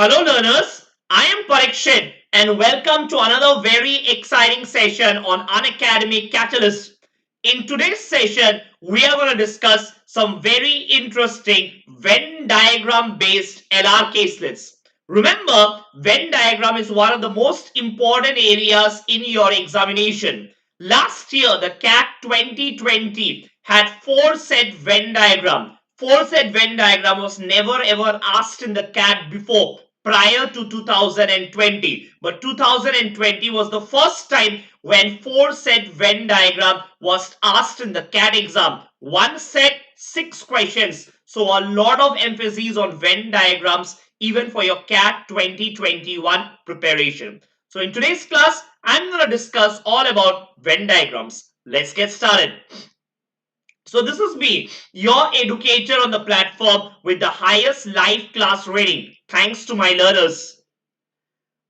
Hello learners, I am Parikshit and welcome to another very exciting session on Unacademy CATalyst. In today's session, we are going to discuss some very interesting Venn diagram based LR caselets. Remember, Venn diagram is one of the most important areas in your examination. Last year, the CAT 2020 had 4-set Venn diagram. 4-set Venn diagram was never ever asked in the CAT before prior to 2020, but 2020 was the first time when 4-set Venn diagram was asked in the CAT exam. One set, 6 questions. So a lot of emphasis on Venn diagrams even for your CAT 2021 preparation. So in today's class, I'm going to discuss all about Venn diagrams. Let's get started. So this is me, your educator on the platform with the highest live class rating. Thanks to my learners.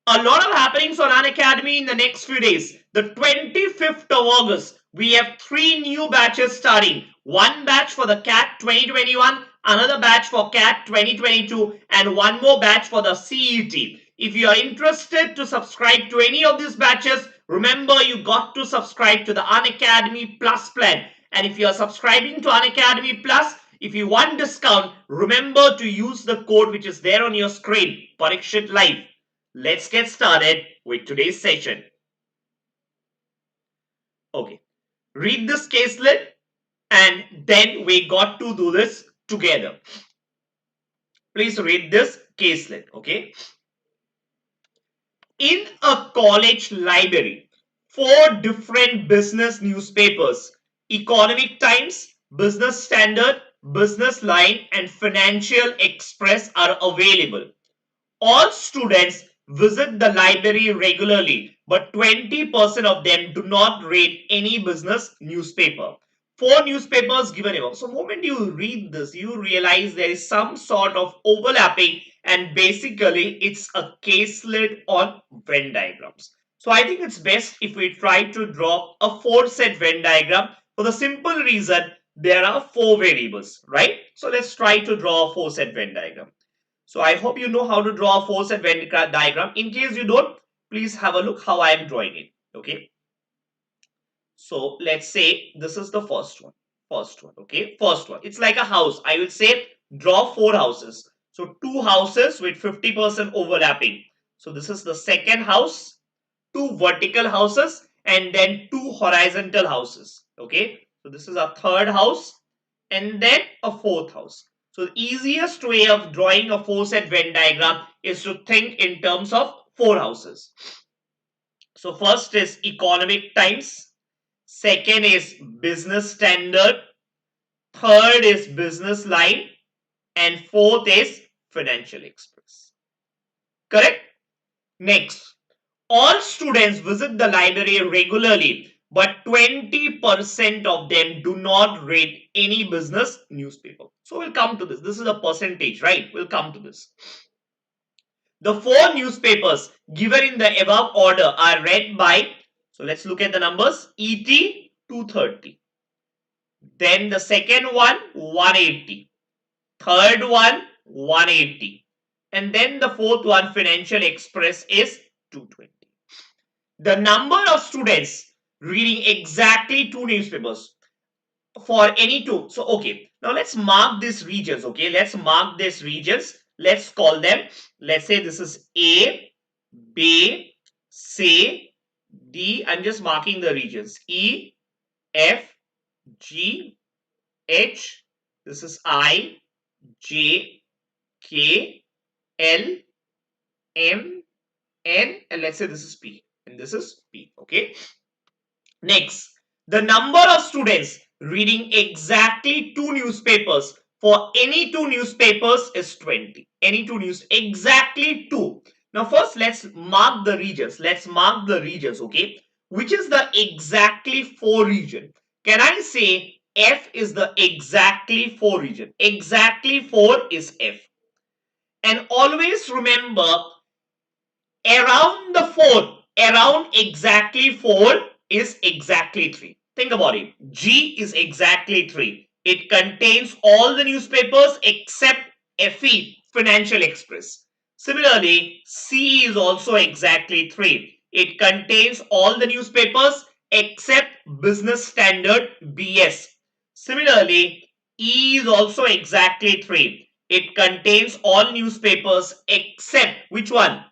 A lot of happenings on Unacademy in the next few days. The 25th of August, we have 3 new batches starting. One batch for the CAT 2021, another batch for CAT 2022, and one more batch for the CET. If you are interested to subscribe to any of these batches, remember you got to subscribe to the Unacademy Plus plan. And if you are subscribing to Unacademy Plus, if you want discount, remember to use the code which is there on your screen, Parikshit Live. Let's get started with today's session. Okay, read this caselet and then we got to do this together. Please read this caselet, okay? In a college library, 4 different business newspapers, Economic Times, Business Standard, Business Line, and Financial Express are available. All students visit the library regularly, but 20% of them do not read any business newspaper. 4 newspapers given above. So, moment you read this, you realize there is some sort of overlapping, and basically it's a caselet on Venn diagrams. So, I think it's best if we try to draw a 4-set Venn diagram for the simple reason there are 4 variables, right? So, let's try to draw a 4-set Venn diagram. So I hope you know how to draw a 4-set Venn diagram. In case you don't, please have a look how I am drawing it. Okay. So let's say this is the first one. Okay. First one. It's like a house. I will say draw 4 houses. So 2 houses with 50% overlapping. So this is the second house, 2 vertical houses, and then 2 horizontal houses. Okay. So this is a third house and then a fourth house. So the easiest way of drawing a 4-set Venn diagram is to think in terms of 4 houses. So first is Economic Times, second is Business Standard, third is Business Line, and fourth is Financial Express. Correct? Next, all students visit the library regularly, but 20% of them do not read any business newspaper. So we'll come to this. This is a percentage, right? We'll come to this. The 4 newspapers given in the above order are read by, so let's look at the numbers, ET 230. Then the second one 180. Third one 180. And then the fourth one, Financial Express, is 220. The number of students reading exactly 2 newspapers for any 2. So, okay, now let's mark these regions. Okay, let's mark these regions. Let's call them. Let's say this is A, B, C, D. I'm just marking the regions. E, F, G, H. This is I, J, K, L, M, N, and let's say this is P. And this is P. Okay. Next, the number of students reading exactly 2 newspapers for any 2 newspapers is 20. Any 2 news, exactly 2. Now first let's mark the regions. Let's mark the regions, okay? Which is the exactly 4 region? Can I say F is the exactly 4 region? Exactly 4 is F. And always remember, around the 4, around exactly 4 is exactly 3. Think about it. G is exactly 3. It contains all the newspapers except FE, Financial Express. Similarly, C is also exactly 3. It contains all the newspapers except Business Standard BS. Similarly, E is also exactly 3. It contains all newspapers except which one?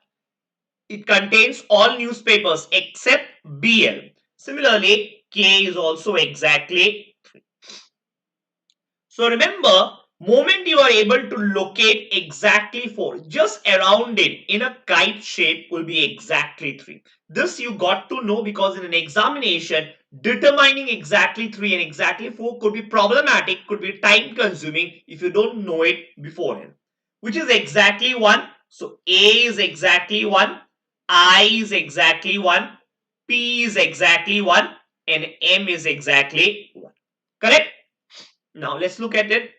It contains all newspapers except BL. Similarly, K is also exactly. So remember, moment you are able to locate exactly 4, just around it in a kite shape will be exactly 3. This you got to know because in an examination, determining exactly 3 and exactly 4 could be problematic, could be time consuming if you don't know it beforehand. Which is exactly 1. So A is exactly 1, I is exactly 1, P is exactly 1 and M is exactly 1. Correct? Now let's look at it.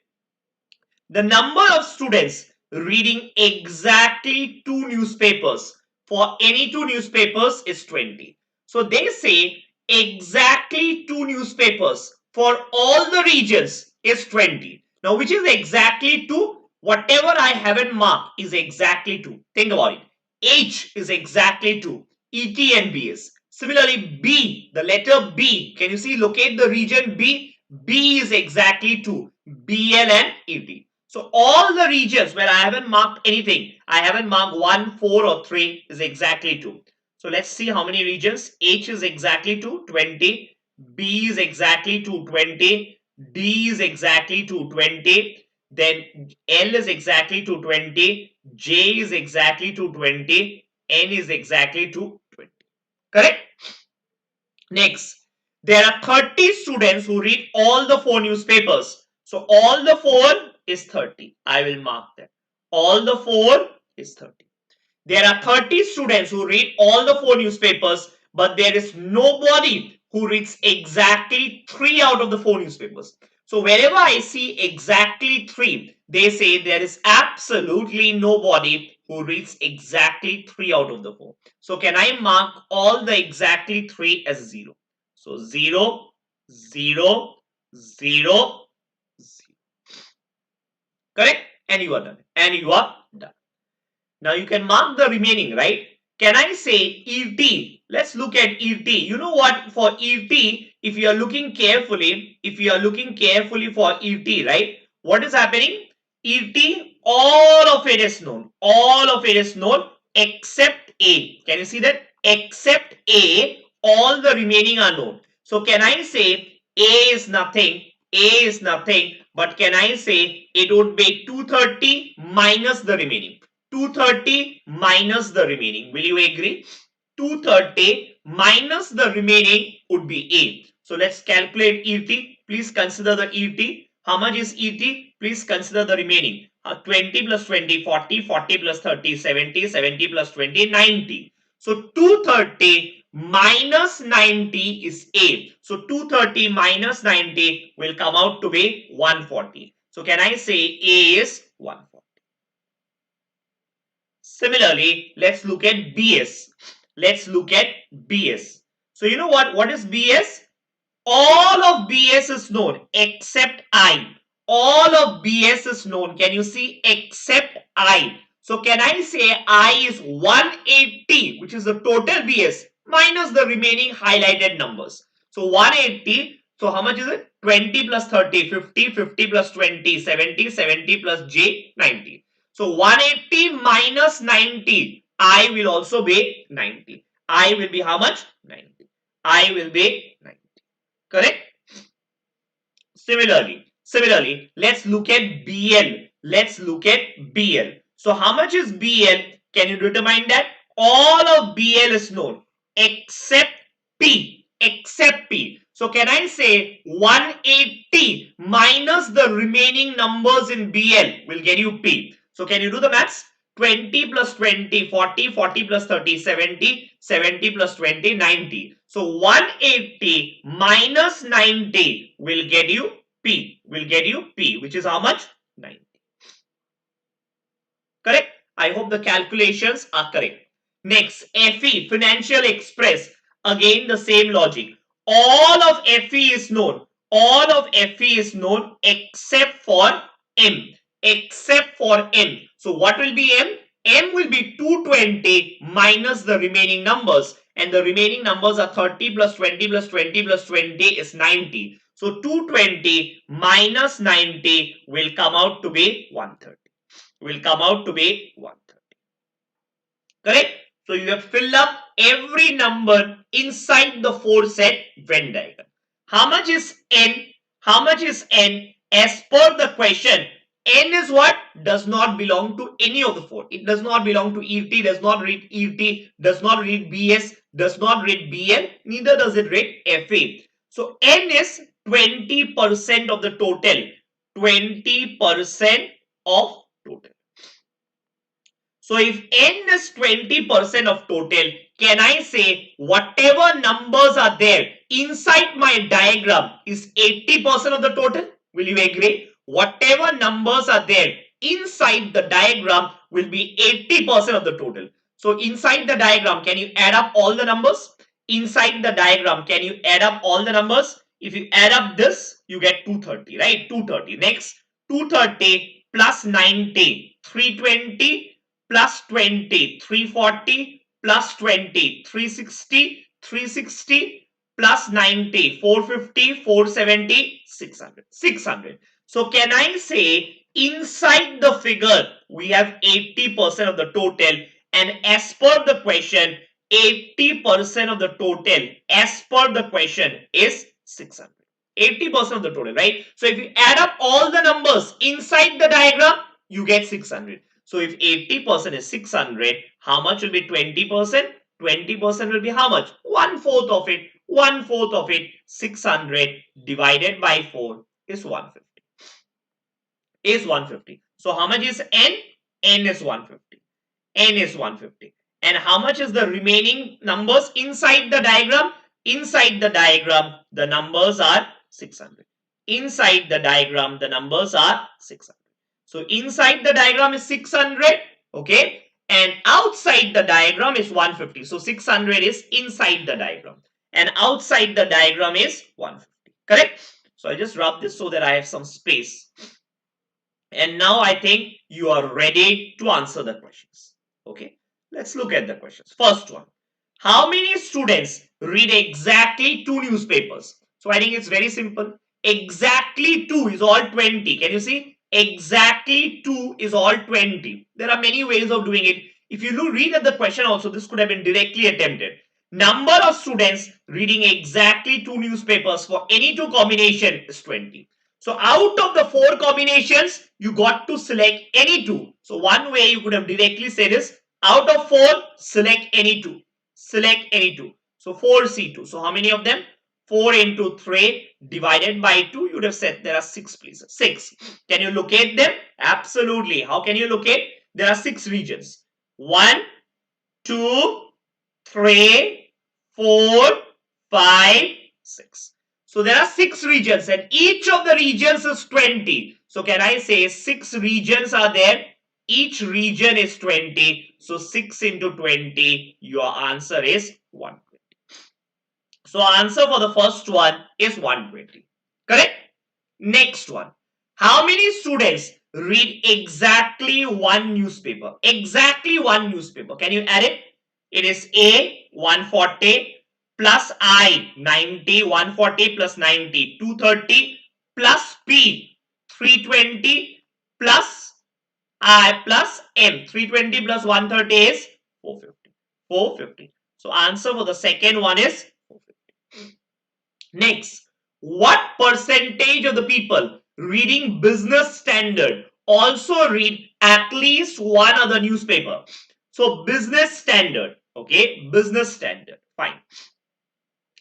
The number of students reading exactly 2 newspapers for any 2 newspapers is 20. So they say exactly 2 newspapers for all the regions is 20. Now which is exactly 2? Whatever I haven't marked is exactly 2. Think about it. H is exactly 2. ET and BS. Similarly, B, the letter B, can you see, locate the region B? B is exactly 2. BL and ET. So all the regions where I haven't marked anything, I haven't marked 1, 4 or 3 is exactly 2. So let's see how many regions. H is exactly 2, 20. B is exactly 2, 20. D is exactly 2, 20. Then L is exactly 220. J is exactly 220. N is exactly 220. Correct? Next, there are 30 students who read all the 4 newspapers. So all the 4 is 30. I will mark that. All the 4 is 30. There are 30 students who read all the 4 newspapers, but there is nobody who reads exactly 3 out of the 4 newspapers. So wherever I see exactly 3, they say there is absolutely nobody who reads exactly 3 out of the 4. So can I mark all the exactly 3 as 0? So 0, 0, 0, 0. Correct? And you are done. And you are done. Now you can mark the remaining, right? Can I say ET? Let's look at ET. You know what? For ET, if you are looking carefully, for ET, right? What is happening? ET, all of it is known. All of it is known except A. Can you see that? Except A, all the remaining are known. So can I say A is nothing? A is nothing. But can I say it would be 230 minus the remaining? 230 minus the remaining. Will you agree? 230 minus the remaining would be A. So let's calculate ET. Please consider the ET. How much is ET? Please consider the remaining. 20 plus 20, 40, 40 plus 30, 70, 70 plus 20, 90. So 230 minus 90 is A. So 230 minus 90 will come out to be 140. So can I say A is 140? Similarly, let's look at BS. Let's look at BS. So you know what? What is BS? All of BS is known except I. All of BS is known. Can you see? Except I. So can I say I is 180, which is the total BS, minus the remaining highlighted numbers. So 180. So how much is it? 20 plus 30, 50, 50 plus 20, 70, 70 plus J, 90. So 180 minus 90. I will also be 90. I will be how much? 90. I will be 90. Correct? Similarly, let's look at BL. Let's look at BL. So how much is BL? Can you determine that? All of BL is known except P. Except P. So can I say 180 minus the remaining numbers in BL will get you P. So can you do the maths? 20 plus 20, 40, 40 plus 30, 70, 70 plus 20, 90. So 180 minus 90 will get you P. Will get you P, which is how much? 90. Correct? I hope the calculations are correct. Next, FE, Financial Express. Again, the same logic. All of FE is known. All of FE is known except for M. Except for M. So what will be M? M will be 220 minus the remaining numbers, and the remaining numbers are 30 plus 20 plus 20 plus 20 is 90. So 220 minus 90 will come out to be 130. Will come out to be 130. Correct? So you have filled up every number inside the 4 set Venn diagram. How much is N? How much is N? As per the question, N is what? Does not belong to any of the 4. It does not belong to ET, does not read ET, does not read BS, does not read BL, neither does it read FA. So N is 20% of the total. 20% of total. So if N is 20% of total, can I say whatever numbers are there inside my diagram is 80% of the total? Will you agree? Whatever numbers are there inside the diagram will be 80% of the total. So inside the diagram, can you add up all the numbers? Inside the diagram, can you add up all the numbers? If you add up this, you get 230, right? 230. Next, 230 plus 90, 320 plus 20, 340 plus 20, 360, 360 plus 90, 450, 470, 600. 600. So can I say inside the figure we have 80% of the total, and as per the question 80% of the total as per the question is 600. 80% of the total, right? So if you add up all the numbers inside the diagram, you get 600. So if 80% is 600, how much will be 20%? 20% will be how much? 1/4 of it. 1/4 of it. 600 divided by 4 is 150. Is 150. So how much is N? N is 150. N is 150. And how much is the remaining numbers inside the diagram? Inside the diagram, the numbers are 600. Inside the diagram, the numbers are 600. So inside the diagram is 600, okay, and outside the diagram is 150. So 600 is inside the diagram, and outside the diagram is 150. Correct? So I just rub this so that I have some space. And now I think you are ready to answer the questions. Okay, let's look at the questions. First one: how many students read exactly 2 newspapers? So I think it's very simple. Exactly 2 is all 20. Can you see? Exactly 2 is all 20. There are many ways of doing it. If you read at the question also, this could have been directly attempted. Number of students reading exactly 2 newspapers for any 2 combination is 20. So out of the 4 combinations, you got to select any 2. So one way you could have directly said is, out of 4, select any 2. Select any 2. So 4C2. So how many of them? 4 into 3 divided by 2, you would have said there are 6 places. 6. Can you locate them? Absolutely. How can you locate? There are 6 regions. 1, 2, 3, 4, 5, 6. So there are 6 regions, and each of the regions is 20. So can I say 6 regions are there? Each region is 20. So 6 into 20, your answer is 120. So answer for the first one is 120. Correct? Next one. How many students read exactly 1 newspaper? Exactly 1 newspaper. Can you add it? It is A, 140 plus I, 90, 140 plus 90, 230 plus P, 320 plus I plus M, 320 plus 130 is 450. 450. So answer for the second one is 450. Next, what percentage of the people reading Business Standard also read at least one other newspaper? So Business Standard, okay, Business Standard, fine.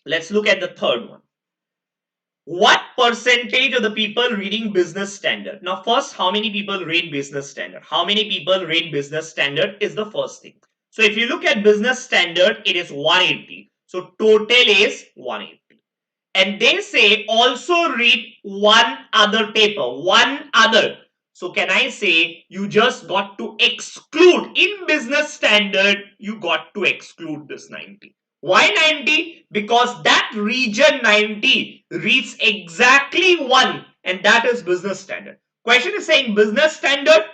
Let's look at the third one. What percentage of the people reading Business Standard? Now first, how many people read Business Standard? How many people read Business Standard is the first thing. So if you look at Business Standard, it is 180. So total is 180. And they say also read one other paper, one other. So can I say you just got to exclude in Business Standard, you got to exclude this 90. Why 90? Because that region 90 reads exactly 1, and that is Business Standard. Question is saying Business Standard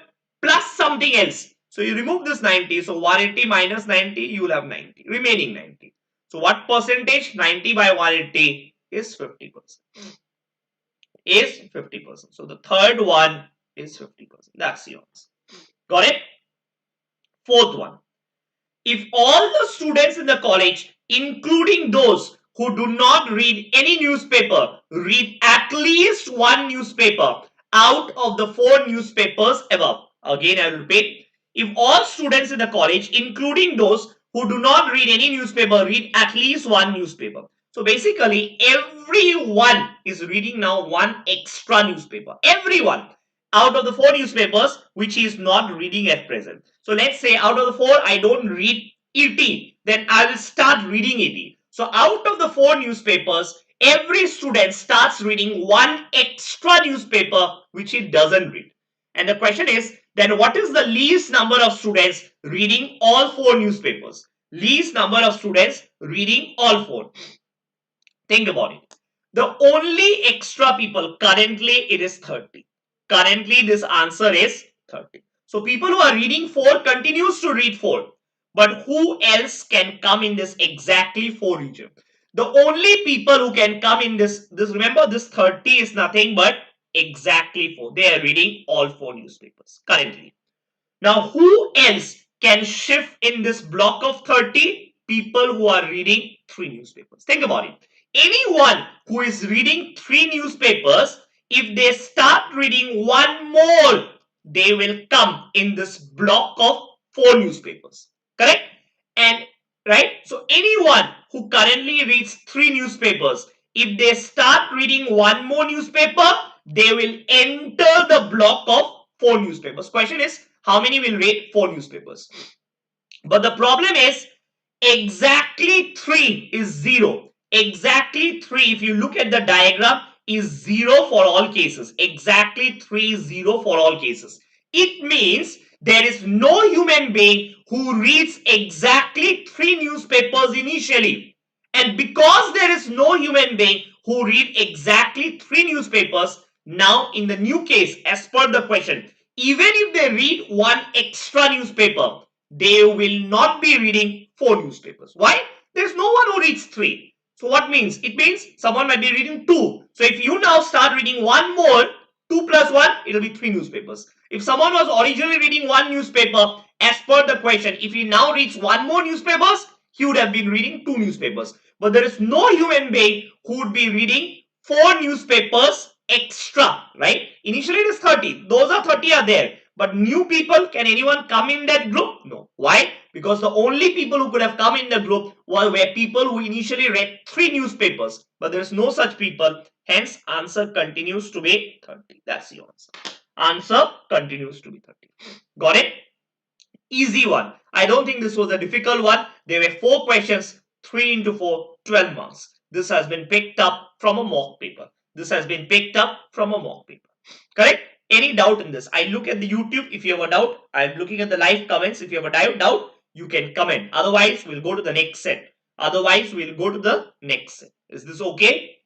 plus something else. So you remove this 90. So 180 minus 90, you will have 90, remaining 90. So what percentage? 90 by 180 is 50%. Is 50%. So the third one is 50%. That's the answer. Got it? Fourth one. If all the students in the college, including those who do not read any newspaper, read at least one newspaper out of the 4 newspapers above. Again, I will repeat. If all students in the college, including those who do not read any newspaper, read at least one newspaper. So basically, everyone is reading now one extra newspaper. Everyone out of the 4 newspapers which he is not reading at present. So let's say out of the 4 I don't read ET, then I will start reading ET. So out of the 4 newspapers, every student starts reading one extra newspaper which he doesn't read. And the question is, then what is the least number of students reading all 4 newspapers? Least number of students reading all 4. Think about it. The only extra people currently it is 30. Currently this answer is 30. So people who are reading 4 continues to read 4. But who else can come in this exactly 4 region? The only people who can come in this remember this 30 is nothing but exactly 4. They are reading all 4 newspapers currently. Now, who else can shift in this block of 30? People who are reading 3 newspapers. Think about it. Anyone who is reading 3 newspapers, if they start reading one more, they will come in this block of 4 newspapers. Correct? And right? So, anyone who currently reads 3 newspapers, if they start reading one more newspaper, they will enter the block of 4 newspapers. Question is, how many will read 4 newspapers? But the problem is, exactly 3 is 0. Exactly 3, if you look at the diagram, is 0 for all cases. Exactly 3 is 0 for all cases. It means there is no human being who reads exactly 3 newspapers initially. And because there is no human being who read exactly 3 newspapers, now in the new case, as per the question, even if they read one extra newspaper, they will not be reading 4 newspapers. Why? There's no one who reads 3. So what means? It means someone might be reading 2. So if you now start reading one more, 2 plus 1, it will be 3 newspapers. If someone was originally reading one newspaper, as per the question, if he now reads one more newspapers, he would have been reading 2 newspapers. But there is no human being who would be reading 4 newspapers extra, right? Initially it is 30. Those are 30 are there. But new people, can anyone come in that group? No. Why? Because the only people who could have come in the group were people who initially read 3 newspapers. But there is no such people. Hence, answer continues to be 30. That's the answer. Answer continues to be 30. Got it? Easy one. I don't think this was a difficult one. There were 4 questions, 3 into 4, 12 marks. This has been picked up from a mock paper. This has been picked up from a mock paper. Correct? Any doubt in this? I look at the YouTube. If you have a doubt, I'm looking at the live comments. If you have a doubt, you can comment. Otherwise, we'll go to the next set. Otherwise, we'll go to the next set. Is this okay?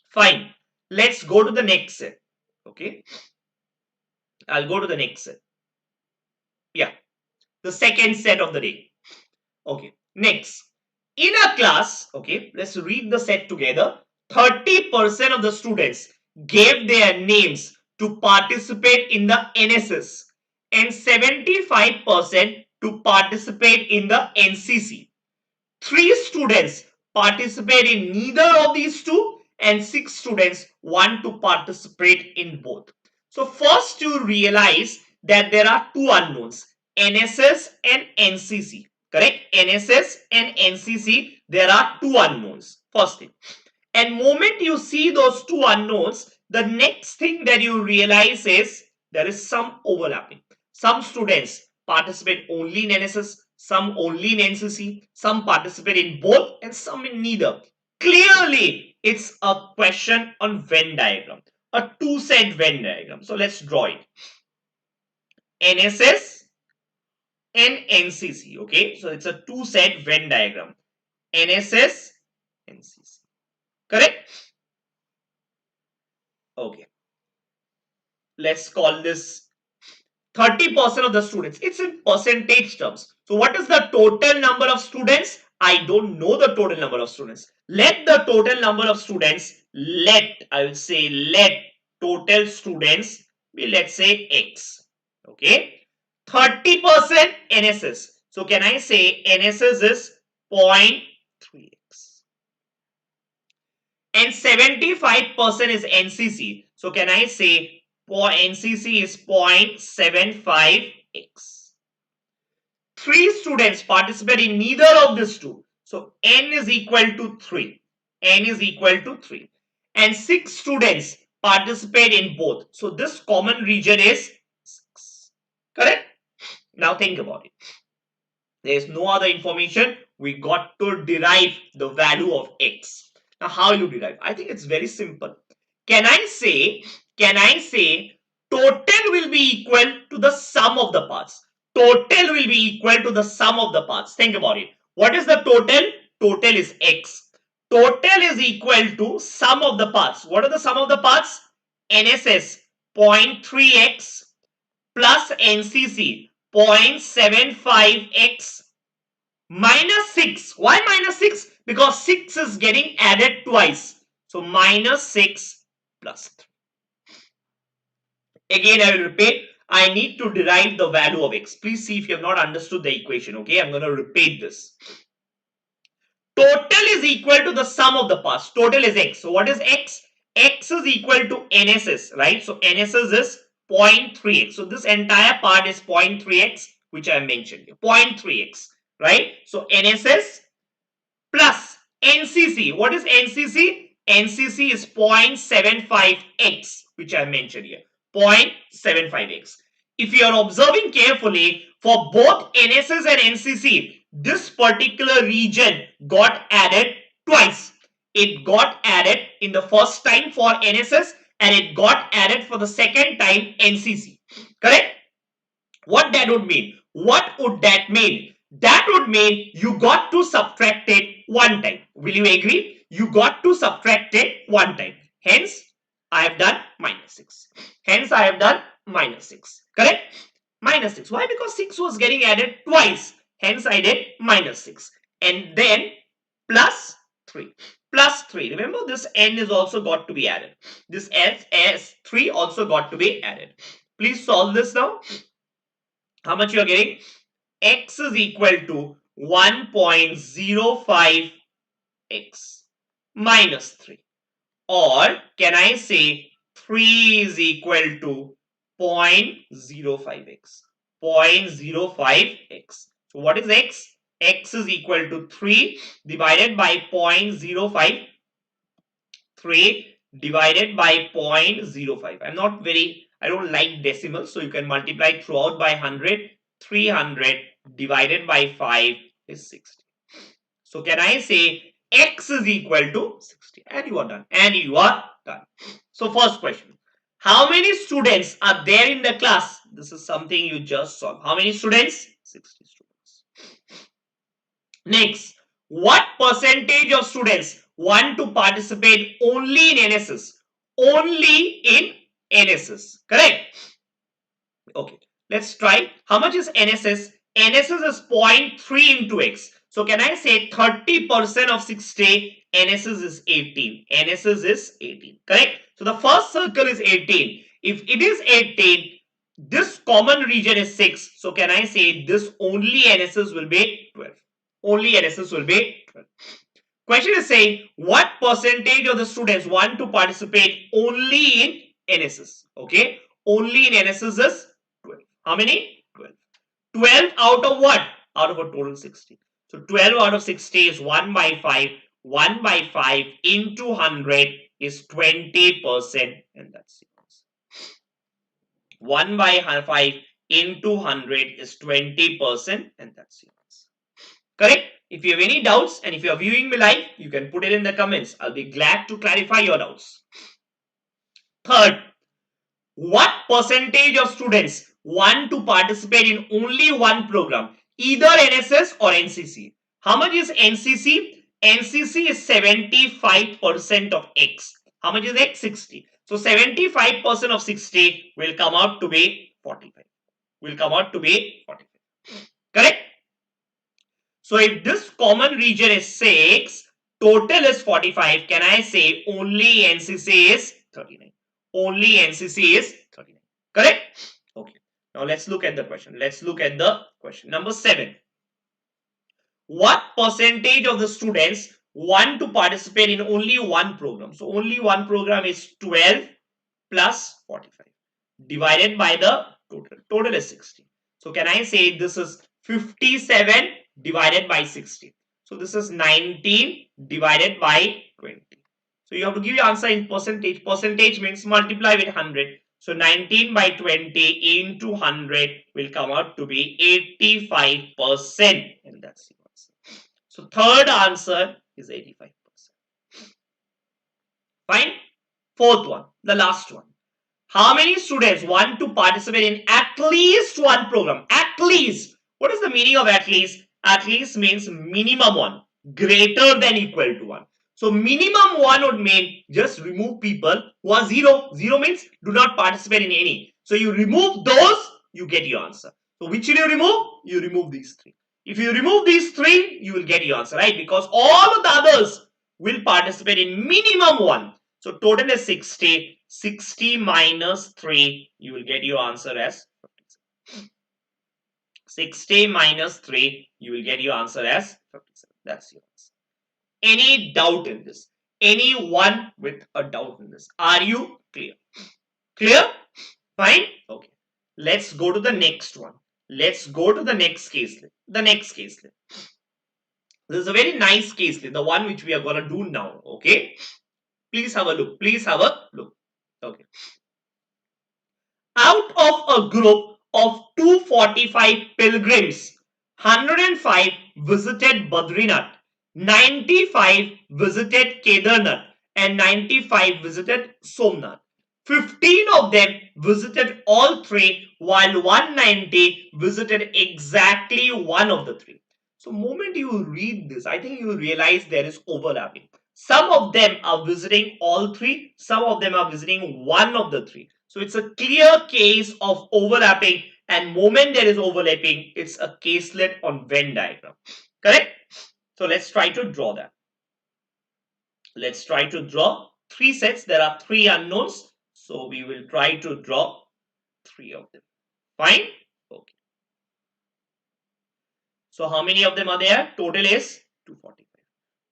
Fine. Let's go to the next set. Okay. I'll go to the next set. Yeah. The second set of the day. Okay. Next. In a class, okay, let's read the set together. 30% of the students gave their names to participate in the NSS and 75% to participate in the NCC. 3 students participate in neither of these two and 6 students want to participate in both. So first you realize that there are 2 unknowns, NSS and NCC. Correct? NSS and NCC, there are 2 unknowns. First thing. And moment you see those 2 unknowns, the next thing that you realize is there is some overlapping. Some students participate only in NSS, some only in NCC, some participate in both and some in neither. Clearly, it's a question on Venn diagram, a 2-set Venn diagram. So let's draw it. NSS and NCC. Okay, so it's a 2-set Venn diagram. NSS, NCC. Correct? Okay. Let's call this 30% of the students. It's in percentage terms. So what is the total number of students? I don't know the total number of students. Let the total number of students, I will say let total students be, let's say X. Okay. 30% NSS. So can I say NSS is 0.3X. And 75% is NCC. So can I say for NCC is 0.75X. 3 students participate in neither of these two. So N is equal to 3. N is equal to 3. And 6 students participate in both. So this common region is 6. Correct? Now think about it. There is no other information. We got to derive the value of X. Now how you derive? I think it's very simple. Can I say total will be equal to the sum of the parts? Total will be equal to the sum of the parts. Think about it. What is the total? Total is X. Total is equal to sum of the parts. What are the sum of the parts? NSS 0.3X plus NCC 0.75X minus 6. Why minus 6? Because 6 is getting added twice. So minus 6 plus 3. Again, I will repeat. I need to derive the value of X. Please see if you have not understood the equation. Okay, I'm going to repeat this. Total is equal to the sum of the parts. Total is X. So what is X? X is equal to NSS, right? So NSS is 0.3X. So this entire part is 0.3X, which I mentioned here. 0.3X, right? So NSS plus NCC. What is NCC? NCC is 0.75X, which I mentioned here. 0.75X. If you are observing carefully, for both NSS and NCC, this particular region got added twice. It got added in the first time for NSS and it got added for the second time NCC. Correct? What that would mean? What would that mean? That would mean you got to subtract it one time. Will you agree? You got to subtract it one time. Hence, I have done minus 6. Hence, I have done minus 6. Correct? Minus 6. Why? Because 6 was getting added twice. Hence, I did minus 6. And then plus 3. Plus 3. Remember, this N is also got to be added. This S3 also got to be added. Please solve this now. How much you are getting? X is equal to 1.05X minus 3. Or can I say 3 is equal to 0.05X? 0.05X. So what is X? X is equal to 3 divided by 0.05. 3 divided by 0.05. I don't like decimals, so you can multiply throughout by 100. 300 divided by 5 is 60. So can I say X is equal to 60? And you are done. So first question. How many students are there in the class? This is something you just solved. How many students? 60 students. Next, what percentage of students want to participate only in NSS? Only in NSS. Correct? Okay. Let's try. How much is NSS? NSS is 0.3 into X. So can I say 30% of 60? NSS is 18. NSS is 18. Correct? So the first circle is 18. If it is 18, this common region is 6. So can I say this only NSS will be 12? Only NSS will be 12. Question is saying what percentage of the students want to participate only in NSS? Okay. Only in NSS is 12. How many? 12. 12 out of what? Out of a total 60. So 12 out of 60 is 1 by 5. 1 by 5 into 100 is 20%, and that's it. 1 by 5 into 100 is 20%, and that's it. Correct? If you have any doubts and if you are viewing me live, you can put it in the comments. I'll be glad to clarify your doubts. Third, what percentage of students want to participate in only one program, either NSS or NCC? How much is NCC? NCC is 75% of X. How much is X? 60. So 75% of 60 will come out to be 45. will come out to be 45. Correct? So if this common region is 6, total is 45, can I say only NCC is 39? Only NCC is 39. Correct? Okay. Now let's look at the question. Let's look at the question. Number 7. What percentage of the students want to participate in only one program? So only one program is 12 plus 45 divided by the total. Total is 60. So can I say this is 57 divided by 60? So this is 19 divided by 20. So you have to give your answer in percentage. Percentage means multiply with 100. So 19 by 20 into 100 will come out to be 85%. And that's the answer. So third answer is 85%. Fine. Fourth one, the last one. How many students want to participate in at least one program? At least. What is the meaning of at least? At least means minimum one, greater than equal to one. So minimum one would mean just remove people who are 0. 0 means do not participate in any. So you remove those, you get your answer. So which will you remove? You remove these 3. If you remove these 3, you will get your answer, right? Because all of the others will participate in minimum one. So total is 60. 60 minus 3, you will get your answer as 57. 60 minus 3, you will get your answer as 57. That's your answer. Any doubt in this? Anyone with a doubt in this? Are you clear? Clear? Fine? Okay. Let's go to the next one. Let's go to the next caselet. The next caselet. This is a very nice caselet, the one which we are going to do now. Okay. Please have a look. Please have a look. Okay. Out of a group of 245 pilgrims, 105 visited Badrinath, 95 visited Kedarnath, and 95 visited Somnath. 15 of them visited all 3, while 190 visited exactly one of the 3. So moment you read this, I think you realize there is overlapping. Some of them are visiting all 3, some of them are visiting one of the 3. So it's a clear case of overlapping, and moment there is overlapping, it's a caselet on Venn diagram. Correct? So let's try to draw that. Let's try to draw 3 sets. There are 3 unknowns. So we will try to draw 3 of them. Fine? Okay. So how many of them are there? Total is 245.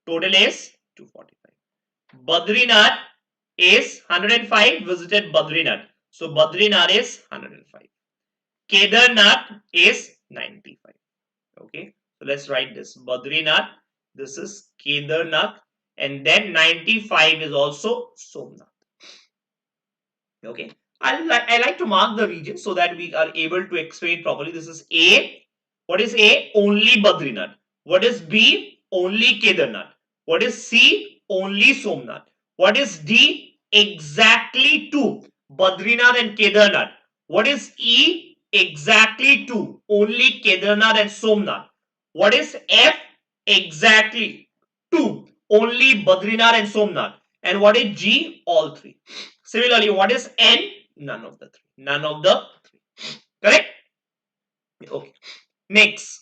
Total is 245. Badrinath is 105 visited Badrinath. So Badrinath is 105. Kedarnath is 95. Okay. So let's write this. Badrinath, this is Kedarnath, and then 95 is also Somnath. Okay. I like to mark the region so that we are able to explain properly. This is A. What is A? Only Badrinath. What is B? Only Kedarnath. What is C? Only Somnath. What is D? Exactly 2. Badrinath and Kedarnath. What is E? Exactly 2. Only Kedarnath and Somnath. What is F? Exactly 2. Only Badrinath and Somnath. And what is G? All 3. Similarly, what is N? None of the 3. None of the 3. Correct? Okay. Next.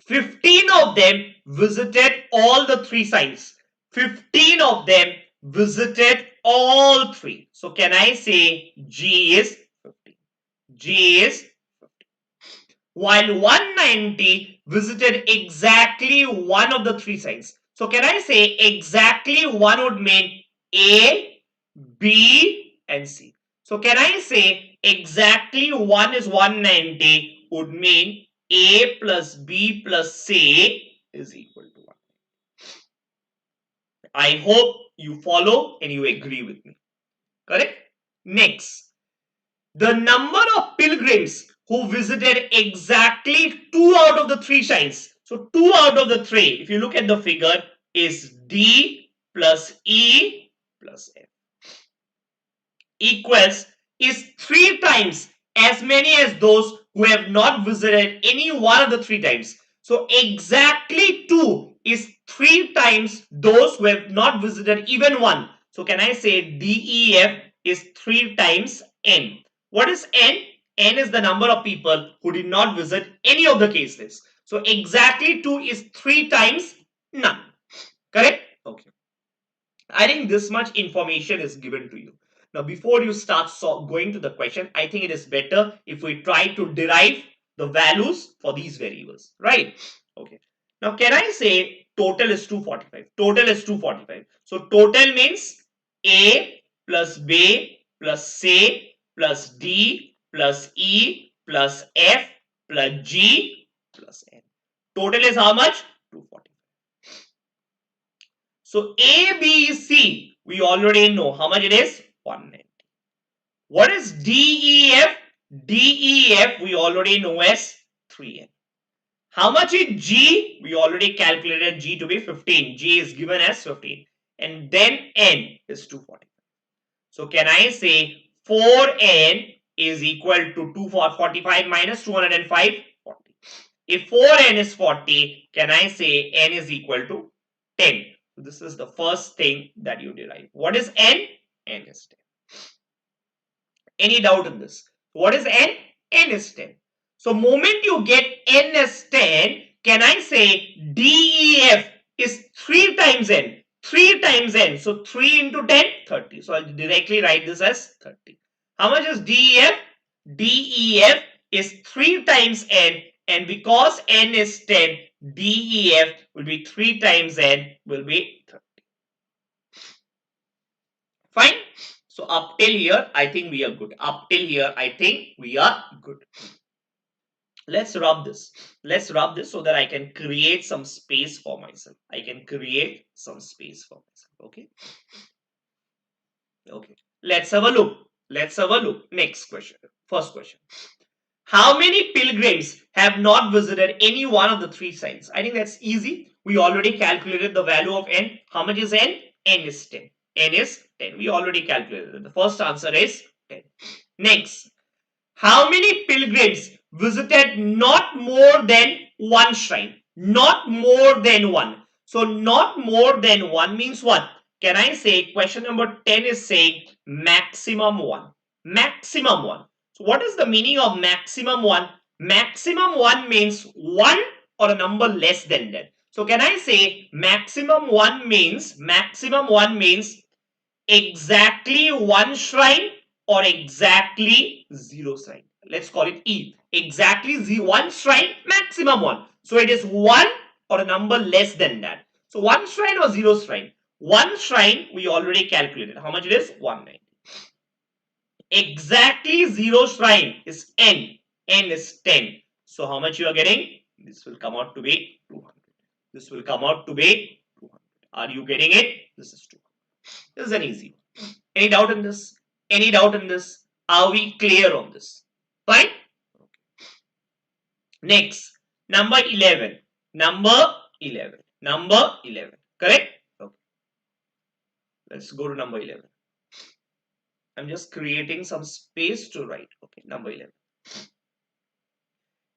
15 of them visited all the 3 sites. 15 of them visited all 3. So can I say G is 50? G is 50. While 190 visited exactly one of the 3 sites. So can I say exactly one would mean A, B, and C. So can I say exactly 1 is 190 would mean A plus B plus C is equal to 1. I hope you follow and you agree with me. Correct? Next, the number of pilgrims who visited exactly 2 out of the 3 sites. So 2 out of the 3, if you look at the figure, is D plus E plus F equals is 3 times as many as those who have not visited any one of the 3 times. So exactly 2 is 3 times those who have not visited even one. So can I say DEF is 3 times N. What is N? N is the number of people who did not visit any of the case lists. So exactly 2 is 3 times none. Correct? Okay. I think this much information is given to you. Now, before you start going to the question, I think it is better if we try to derive the values for these variables, right? Okay. Now, can I say total is 245? Total is 245. So, total means A plus B plus C plus D plus E plus F plus G plus N. Total is how much? 240. So A, B, C, we already know how much it is? 190. What is D, E, F? D, E, F, we already know as 3N. How much is G? We already calculated G to be 15. G is given as 15. And then N is 240. So can I say 4N is equal to 245 minus 205? 40. If 4N is 40, can I say N is equal to 10? So this is the first thing that you derive. What is N? N is 10. Any doubt in this? What is N? N is 10. So moment you get N as 10, can I say DEF is 3 times N? 3 times N. So 3 into 10, 30. So I'll directly write this as 30. How much is DEF? DEF is 3 times N, and because N is 10, DEF will be 3 times N will be 30. Fine. So up till here, I think we are good. Up till here, I think we are good. Let's rub this. Let's rub this so that I can create some space for myself. I can create some space for myself. Okay. Okay. Let's have a look. Let's have a look. Next question. First question. How many pilgrims have not visited any one of the 3 signs? I think that's easy. We already calculated the value of N. How much is N? N is 10. N is 10. We already calculated it. The first answer is 10. Next. How many pilgrims visited not more than one shrine? Not more than one. So not more than one means what? Can I say question number 10 is saying maximum one. Maximum one. So what is the meaning of maximum one? Maximum one means one or a number less than that. So can I say maximum one means exactly one shrine or exactly 0 shrine. Let's call it E. Exactly one shrine, maximum one. So it is 1 or a number less than that. So 1 shrine or 0 shrine. 1 shrine we already calculated. How much it is? 190. Exactly 0 shrine is N. N is 10. So how much you are getting? This will come out to be 200. This will come out to be 200. Are you getting it? This is 200. This is an easy one. Any doubt in this? Any doubt in this? Are we clear on this? Fine? Okay. Next, number 11. Number 11. Number 11. Correct? Okay. Let's go to number 11. I'm just creating some space to write. Okay, number 11.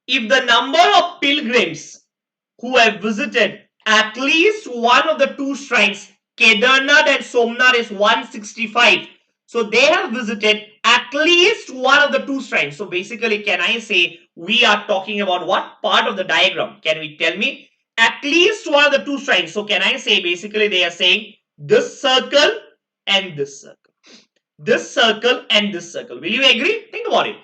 If the number of pilgrims who have visited at least one of the 2 shrines, Kedarnath and Somnath, is 165. So they have visited at least one of the 2 shrines. So basically, can I say we are talking about what part of the diagram? Can we tell me? At least one of the 2 shrines. So can I say basically they are saying this circle and this circle. This circle and this circle. Will you agree? Think about it.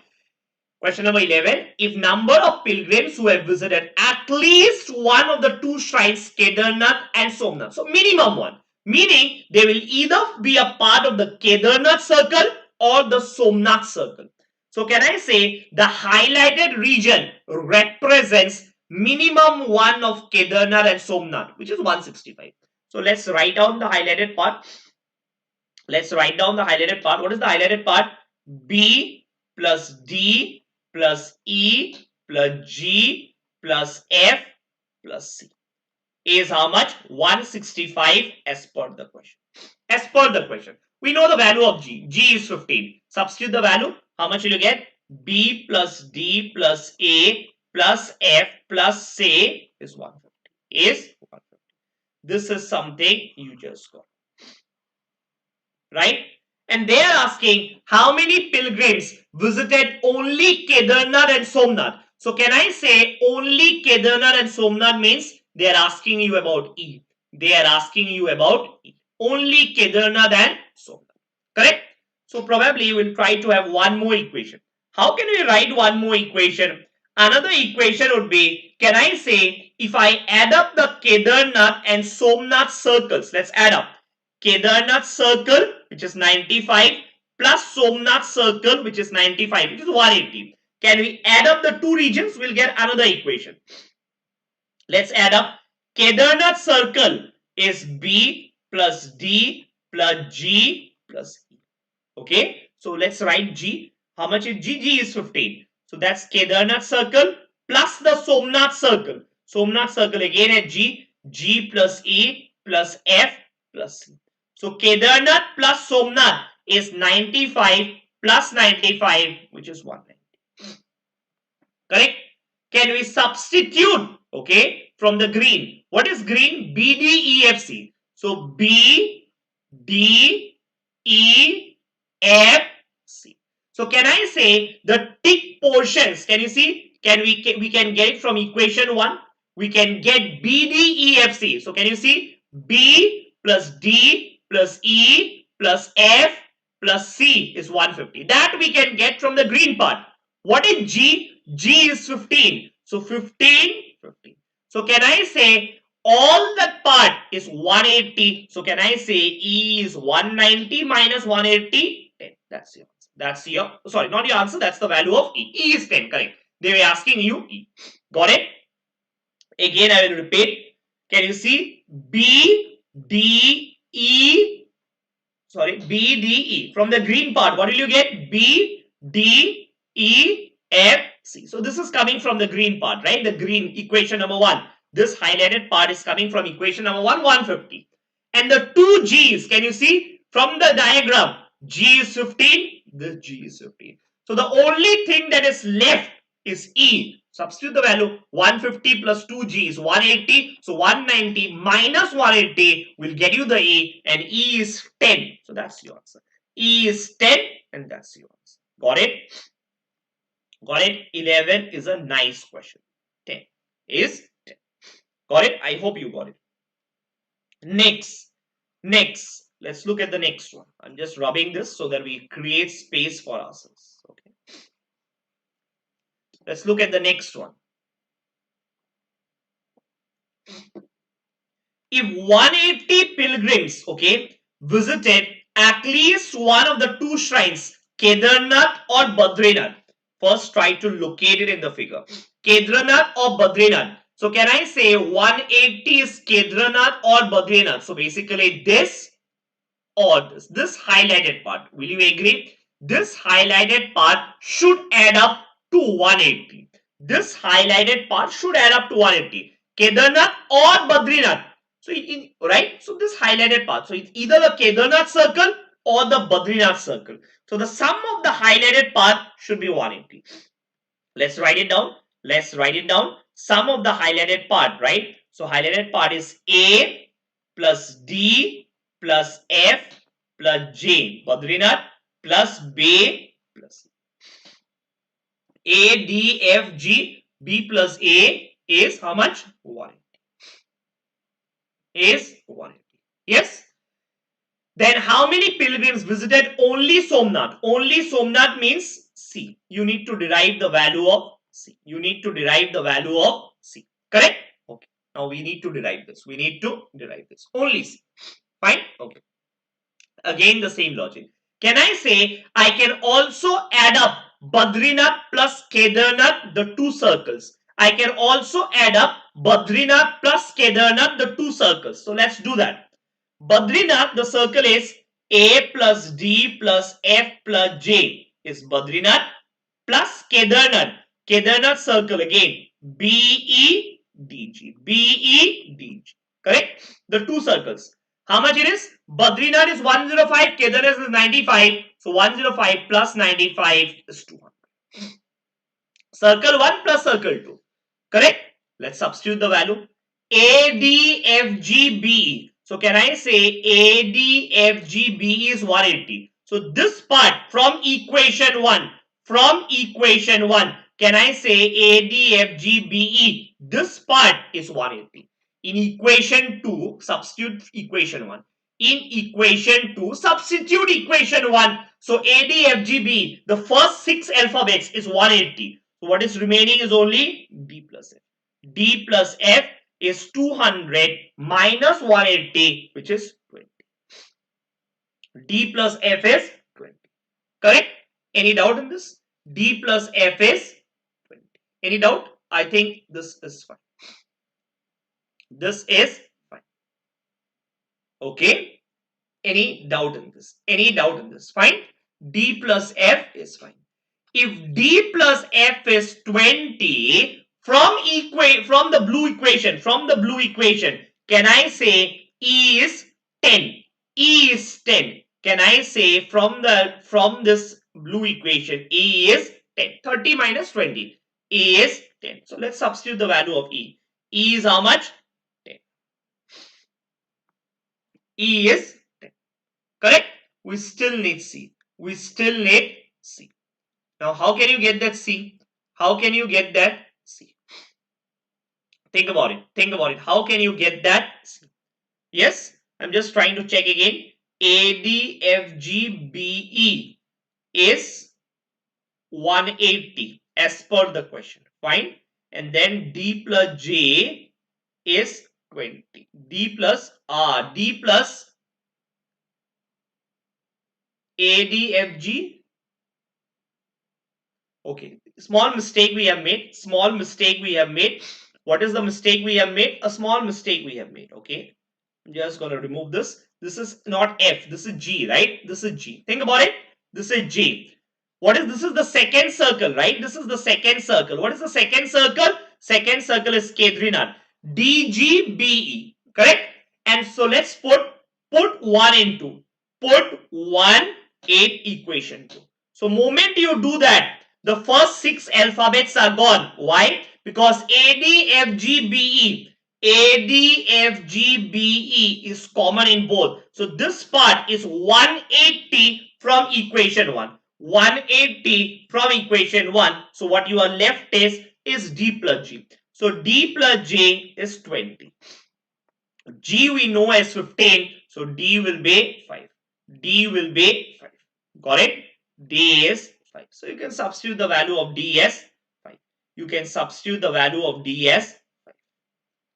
Question number 11. If number of pilgrims who have visited at least one of the 2 shrines, Kedarnath and Somnath. So minimum one. Meaning they will either be a part of the Kedarnath circle or the Somnath circle. So can I say the highlighted region represents minimum one of Kedarnath and Somnath, which is 165. So let's write down the highlighted part. Let's write down the highlighted part. What is the highlighted part? B plus D plus E plus G plus F plus C is how much? 165 as per the question. As per the question. We know the value of G. G is 15. Substitute the value. How much will you get? B plus D plus A plus F plus C is 150. Is 150. This is something you just got. Right? And they are asking how many pilgrims visited only Kedarnath and Somnath. So can I say only Kedarnath and Somnath means they are asking you about E. They are asking you about E. Only Kedarnath and Somnath. Correct? So probably you will try to have one more equation. How can we write one more equation? Another equation would be, can I say if I add up the Kedarnath and Somnath circles, let's add up. Kedarnath circle, which is 95, plus Somnath circle, which is 95, which is 180. Can we add up the two regions? We'll get another equation. Let's add up. Kedarnath circle is B plus D plus G plus E. Okay, so let's write G. How much is G? G is 15. So that's Kedarnath circle plus the Somnath circle. Somnath circle again at G. G plus E plus F plus C. So Kedarnath plus Somnath is 95 plus 95, which is 190. Correct? Can we substitute, okay, from the green? What is green? B, D, E, F, C. So B, D, E, F, C. So can I say the tick portions? Can you see? We can get it from equation 1. We can get B, D, E, F, C. So can you see? B plus D plus E plus F plus C is 150. That we can get from the green part. What is G? G is 15. So 15, 15. So can I say all that part is 180. So can I say E is 190 minus 180? 10. That's your answer. That's your, sorry, not your answer. That's the value of E. E is 10, correct. They were asking you E. Got it? Again, I will repeat. Can you see? B, D, E. Sorry, B, D, E. From the green part, what will you get? B, D, E, F, C. So this is coming from the green part, right? The green equation number 1. This highlighted part is coming from equation number 1, 150. And the two G's, can you see? From the diagram, G is 15, this G is 15. So the only thing that is left is E. Substitute the value. 150 plus 2G is 180. So 190 minus 180 will get you the E, and E is 10. So that's your answer. E is 10 and that's your answer. Got it? Got it? 11 is a nice question. 10 is 10. Got it? I hope you got it. Next. Let's look at the next one. I'm just rubbing this so that we create space for ourselves. Okay. Let's look at the next one. If 180 pilgrims, okay, visited at least one of the two shrines, Kedarnath or Badrinath, first try to locate it in the figure. Kedarnath or Badrinath. So can I say 180 is Kedarnath or Badrinath? So basically this or this highlighted part. Will you agree? This highlighted part should add up to 180. This highlighted part should add up to 180. Kedarnath or Badrinath. So right? So this highlighted part. So it's either the Kedarnath circle or the Badrinath circle. So the sum of the highlighted part should be 180. Let's write it down. Let's write it down. Sum of the highlighted part, right? So highlighted part is A plus D plus F plus J. Badrinath plus B plus A, D, F, G. B plus A is how much? 180. Is 180. Yes? Then how many pilgrims visited only Somnath? Only Somnath means C. You need to derive the value of C. You need to derive the value of C. Correct? Okay. Now we need to derive this. We need to derive this. Only C. Fine? Okay. Again the same logic. Can I say I can also add up Badrinath plus Kedarnath, the two circles. I can also add up Badrinath plus Kedarnath, the two circles. So let's do that. Badrinath, the circle is A plus D plus F plus J is Badrinath plus Kedarnath. Kedarnath circle again B E D G. B E D G. Correct? The two circles. How much it is? Badrinath is 105, Kedarnath is 95. So 105 plus 95 is 200. Circle 1 plus circle 2. Correct? Let's substitute the value. A, D, F, G, B, E. So can I say A, D, F, G, B is 180. So this part from equation 1, can I say ADFGBE? This part is 180. In equation 2, substitute equation 1. In equation 2, substitute equation 1. So ADFGB, the first 6 alphabets is 180. So what is remaining is only D plus F. D plus F is 200 minus 180, which is 20. D plus F is 20. Correct? Any doubt in this? D plus F is 20. Any doubt? I think this is fine. This is fine. Okay? Any doubt in this? Any doubt in this? Fine. D plus F is fine. If D plus F is 20, from the blue equation, can I say E is 10? E is 10. Can I say from this blue equation, E is 10? 30 minus 20. E is 10. So let's substitute the value of E. E is how much? 10. E is 10. Correct? We still need C. We still need C. Now, how can you get that C? How can you get that C? Think about it. Think about it. How can you get that C? Yes, I'm just trying to check again. ADFGBE is 180 as per the question. Fine. And then D plus J is 20. D plus ADFG. Okay, small mistake we have made. What is the mistake we have made? A small mistake we have made. Okay, I'm just gonna remove this. This is not F. This is G, right? This is G. Think about it. This is J. What is this? Is the second circle, right? This is the second circle. What is the second circle? Second circle is Kedrinat. DGBE. Correct? And so let's put 1 into. Put 1 8 equation 2. So moment you do that, the first 6 alphabets are gone. Why? Because ADFGBE is common in both. So this part is 180 from equation 1. 180 from equation 1. So what you are left is D plus G. So D plus J is 20. G we know as 15. So D will be 5. D will be 5. Got it? D is 5. So you can substitute the value of D as 5. You can substitute the value of D as 5.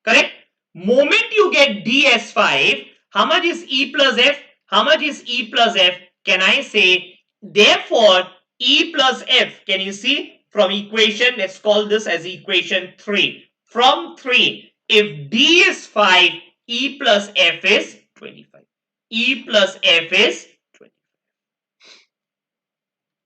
Correct? Moment you get D as 5, how much is E plus F? How much is E plus F? Can I say, therefore, E plus F, can you see? From equation, let's call this as equation 3. From 3, if D is 5, E plus F is 25. E plus F is 25.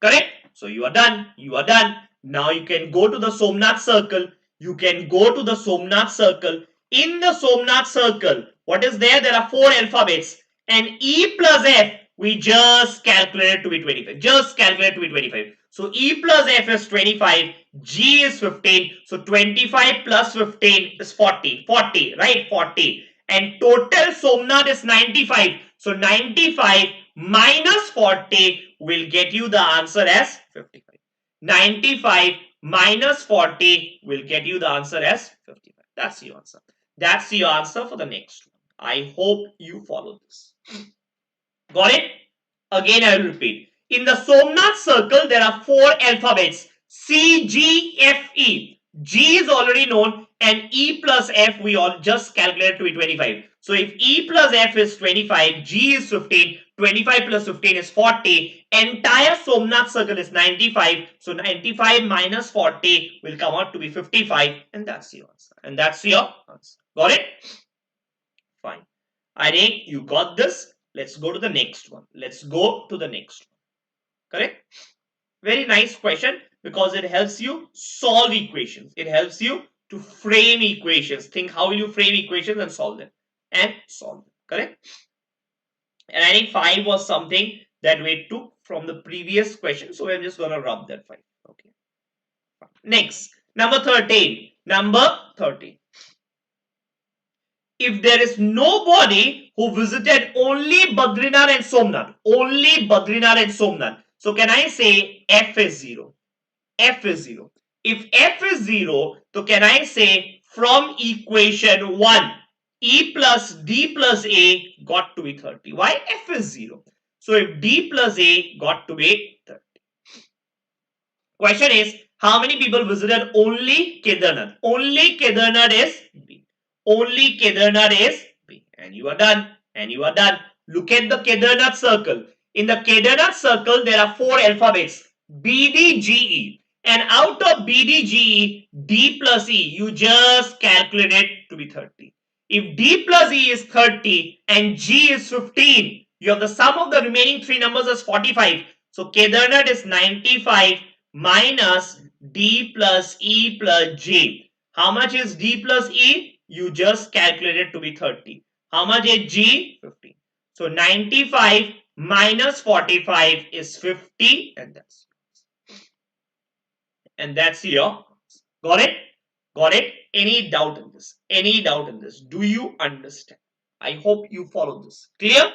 Correct? So you are done. You are done. Now you can go to the Somnath circle. You can go to the Somnath circle. In the Somnath circle, what is there? There are 4 alphabets. And E plus F, we just calculated to be 25. Just calculate to be 25. So E plus F is 25. G is 15. So 25 plus 15 is 40. 40, right? 40. And total Somnath is 95. So 95 minus 40 will get you the answer as 55. 95 minus 40 will get you the answer as 55. That's your answer. That's your answer for the next one. I hope you follow this. Got it? Again, I will repeat. In the Somnath circle, there are 4 alphabets. C, G, F, E. G is already known and E plus F we all just calculated to be 25. So if E plus F is 25, G is 15, 25 plus 15 is 40. Entire Somnath circle is 95. So 95 minus 40 will come out to be 55 and that's your answer. And that's your answer. Got it? Fine. I think you got this. Let's go to the next one. Let's go to the next one. Correct? Very nice question because it helps you solve equations. It helps you to frame equations. Think how will you frame equations and solve them. And solve them. Correct? And I think 5 was something that we took from the previous question. So we're just going to rub that 5. Okay. Next. Number 13. Number 13. if there is nobody who visited only Badrinath and Somnath, only Badrinath and Somnath, so can I say F is 0? F is 0. If F is 0, so can I say from equation 1, E plus D plus A got to be 30. Why? F is 0. So if D plus A got to be 30. Question is, how many people visited only Kedarnath? Only Kedarnath is B. Only Kedarnath is B. And you are done. And you are done. Look at the Kedarnath circle. In the Kedarnath circle, there are 4 alphabets. B, D, G, E. And out of B, D, G, E, D plus E, you just calculate it to be 30. If D plus E is 30 and G is 15, you have the sum of the remaining 3 numbers as 45. So Kedarnath is 95 minus D plus E plus G. How much is D plus E? You just calculate it to be 30. How much is G? 50. So 95 minus 45 is 50, and that's your. Got it? Got it? Any doubt in this? Any doubt in this? Do you understand? I hope you follow this. Clear?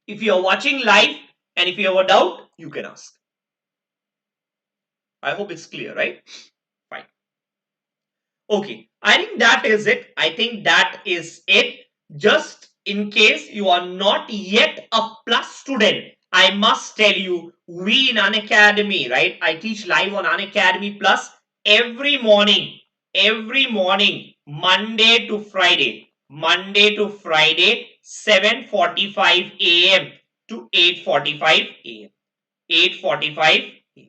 If you are watching live and if you have a doubt, you can ask. I hope it's clear, right? Fine. Okay, I think that is it. I think that is it. Just in case you are not yet a plus student, I must tell you, we in Unacademy, right? I teach live on Unacademy Plus every morning, Monday to Friday, 7:45 a.m. to 8:45 a.m. 8:45 a.m.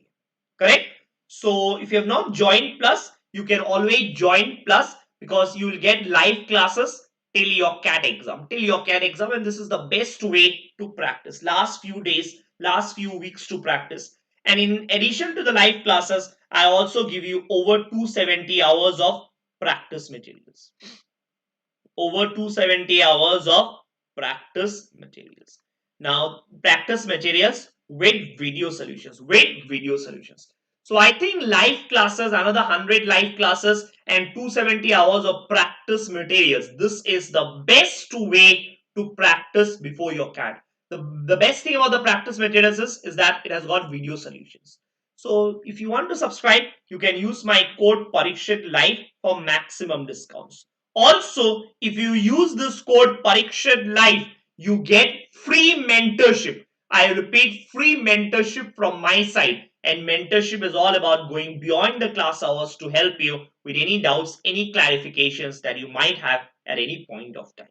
Correct? So if you have not joined Plus, you can always join Plus because you will get live classes till your CAT exam. And this is the best way to practice. Last few days, last few weeks to practice. And in addition to the live classes, I also give you over 270 hours of practice materials. Over 270 hours of practice materials. Now, practice materials with video solutions. So I think live classes, another 100 live classes and 270 hours of practice materials. This is the best way to practice before your CAT. The best thing about the practice materials is that it has got video solutions. So if you want to subscribe, you can use my code Parikshit Live for maximum discounts. Also, if you use this code Parikshit Live, you get free mentorship. I repeat, free mentorship from my side. And mentorship is all about going beyond the class hours to help you with any doubts, any clarifications that you might have at any point of time.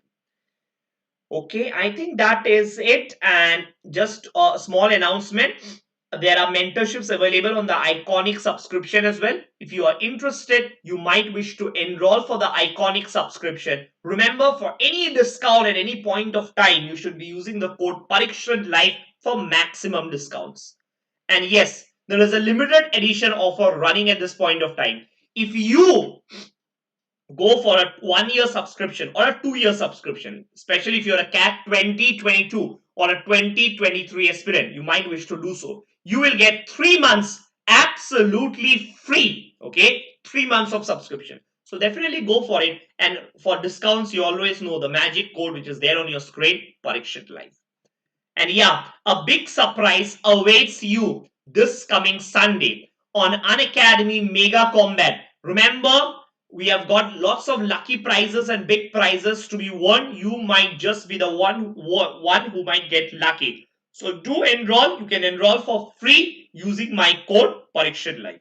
Okay, I think that is it. And just a small announcement. There are mentorships available on the Iconic subscription as well. If you are interested, you might wish to enroll for the Iconic subscription. Remember, for any discount at any point of time, you should be using the code Parikshit Live for maximum discounts. And yes, there is a limited edition offer running at this point of time. If you go for a 1-year subscription or a 2-year subscription, especially if you're a CAT 2022 or a 2023 aspirant, you might wish to do so. You will get 3 months absolutely free. Okay, 3 months of subscription. So definitely go for it. And for discounts, you always know the magic code which is there on your screen, Parikshit Live. And yeah, a big surprise awaits you this coming Sunday on Unacademy Mega Combat. Remember, we have got lots of lucky prizes and big prizes to be won. You might just be the one who might get lucky. So do enroll. You can enroll for free using my code Parikshit Live.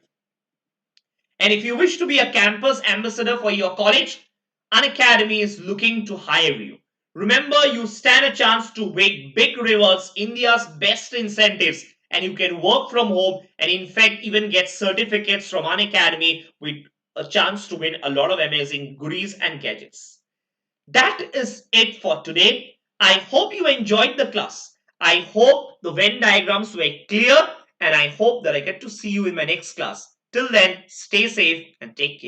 And if you wish to be a campus ambassador for your college, Unacademy is looking to hire you. Remember, you stand a chance to win big rewards, India's best incentives, and you can work from home and in fact even get certificates from Unacademy with a chance to win a lot of amazing goodies and gadgets. That is it for today. I hope you enjoyed the class. I hope the Venn diagrams were clear, and I hope that I get to see you in my next class. Till then, stay safe and take care.